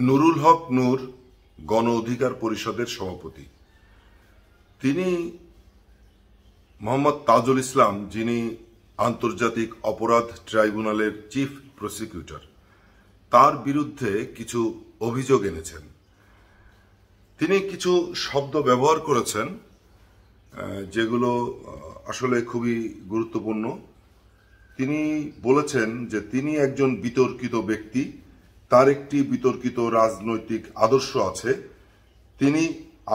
নুরুল হক নূর গণ অধিকার পরিষদের সভাপতি। তিনি মোহাম্মদ তাজুল ইসলাম, যিনি আন্তর্জাতিক অপরাধ ট্রাইব্যুনালের চিফ প্রসিকিউটর, তার বিরুদ্ধে কিছু অভিযোগ এনেছেন। তিনি কিছু শব্দ ব্যবহার করেছেন যেগুলো আসলে খুবই গুরুত্বপূর্ণ। তিনি বলেছেন যে তিনি একজন বিতর্কিত ব্যক্তি, তার একটি বিতর্কিত রাজনৈতিক আদর্শ আছে। তিনি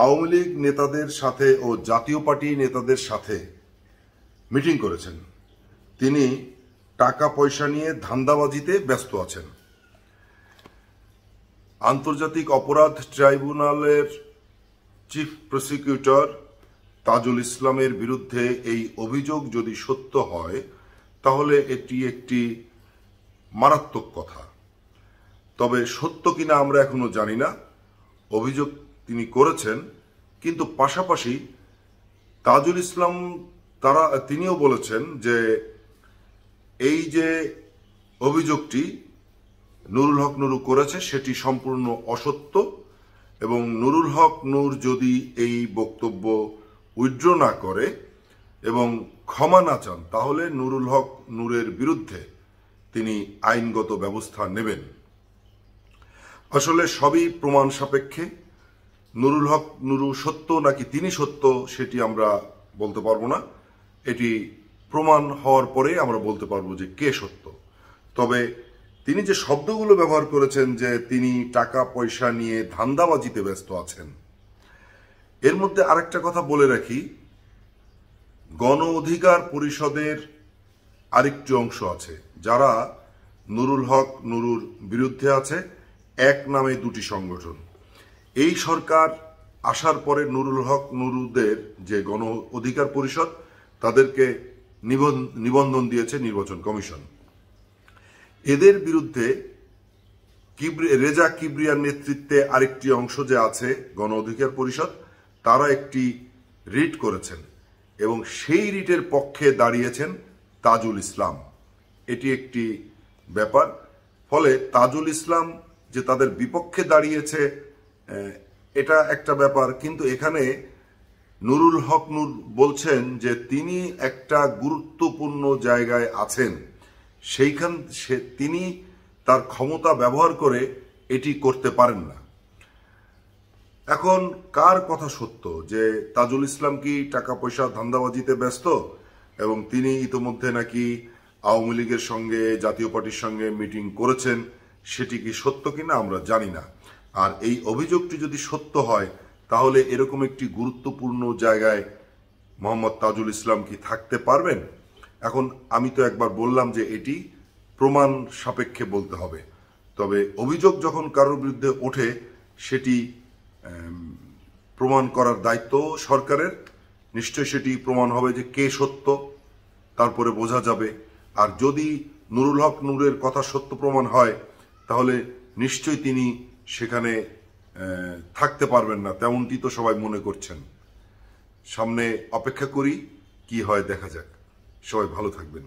আওয়ামী লীগ নেতাদের সাথে ও জাতীয় পার্টি নেতাদের সাথে মিটিং করেছেন। তিনি টাকা পয়সা নিয়ে ধান্দাবাজিতে ব্যস্ত আছেন। আন্তর্জাতিক অপরাধ ট্রাইব্যুনালের চিফ প্রসিকিউটর তাজুল ইসলামের বিরুদ্ধে এই অভিযোগ যদি সত্য হয়, তাহলে এটি একটি মারাত্মক কথা। তবে সত্য কিনা আমরা এখনো জানি না। অভিযোগ তিনি করেছেন, কিন্তু পাশাপাশি তাজুল ইসলাম তিনিও বলেছেন যে এই যে অভিযোগটি নুরুল হক নূর করেছে সেটি সম্পূর্ণ অসত্য, এবং নুরুল হক নূর যদি এই বক্তব্য উইথড্র না করে এবং ক্ষমা না চান, তাহলে নুরুল হক নূরের বিরুদ্ধে তিনি আইনগত ব্যবস্থা নেবেন। আসলে সবই প্রমাণ সাপেক্ষে। নুরুল হক নূর সত্য নাকি তিনি সত্য সেটি আমরা বলতে পারবো না। এটি প্রমাণ হওয়ার পরে আমরা বলতে পারবো যে কে সত্য। তবে তিনি যে শব্দগুলো ব্যবহার করেছেন যে তিনি টাকা পয়সা নিয়ে ধান্দাবাজিতে ব্যস্ত আছেন, এর মধ্যে আরেকটা কথা বলে রাখি, গণ অধিকার পরিষদের আরেকটি অংশ আছে যারা নুরুল হক নূরুর বিরুদ্ধে আছে। এক নামে দুটি সংগঠন। এই সরকার আসার পরে নুরুল হক নূরুদের যে গণ অধিকার পরিষদ, তাদেরকে নিবন্ধন দিয়েছে নির্বাচন কমিশন। এদের বিরুদ্ধে রেজা কিবরিয়ার নেতৃত্বে আরেকটি অংশ যে আছে গণ অধিকার পরিষদ, তারা একটি রিট করেছেন এবং সেই রিটের পক্ষে দাঁড়িয়েছেন তাজুল ইসলাম। এটি একটি ব্যাপার। ফলে তাজুল ইসলাম যে তাদের বিপক্ষে দাঁড়িয়েছে এটা একটা ব্যাপার, কিন্তু এখানে নুরুল হক নূর বলছেন যে তিনি একটা গুরুত্বপূর্ণ জায়গায় আছেন, তিনি তার ক্ষমতা ব্যবহার করে এটি করতে পারেন না। এখন কার কথা সত্য, যে তাজুল ইসলাম কি টাকা পয়সা ধান্দাবাজিতে ব্যস্ত এবং তিনি ইতোমধ্যে নাকি আওয়ামী লীগের সঙ্গে জাতীয় পার্টির সঙ্গে মিটিং করেছেন, সেটি কি সত্য কিনা আমরা জানি না। আর এই অভিযোগটি যদি সত্য হয়, তাহলে এরকম একটি গুরুত্বপূর্ণ জায়গায় মোহাম্মদ তাজুল ইসলাম কি থাকতে পারবেন? এখন আমি তো একবার বললাম যে এটি প্রমাণ সাপেক্ষে বলতে হবে। তবে অভিযোগ যখন কারোর বিরুদ্ধে ওঠে, সেটি প্রমাণ করার দায়িত্ব সরকারের। নিশ্চয় সেটি প্রমাণ হবে যে কে সত্য, তারপরে বোঝা যাবে। আর যদি নুরুল হক নূরের কথা সত্য প্রমাণ হয়, তাহলে নিশ্চয়ই তিনি সেখানে থাকতে পারবেন না, তেমনটি তো সবাই মনে করছেন। সামনে অপেক্ষা করি, কি হয় দেখা যাক। সবাই ভালো থাকবেন।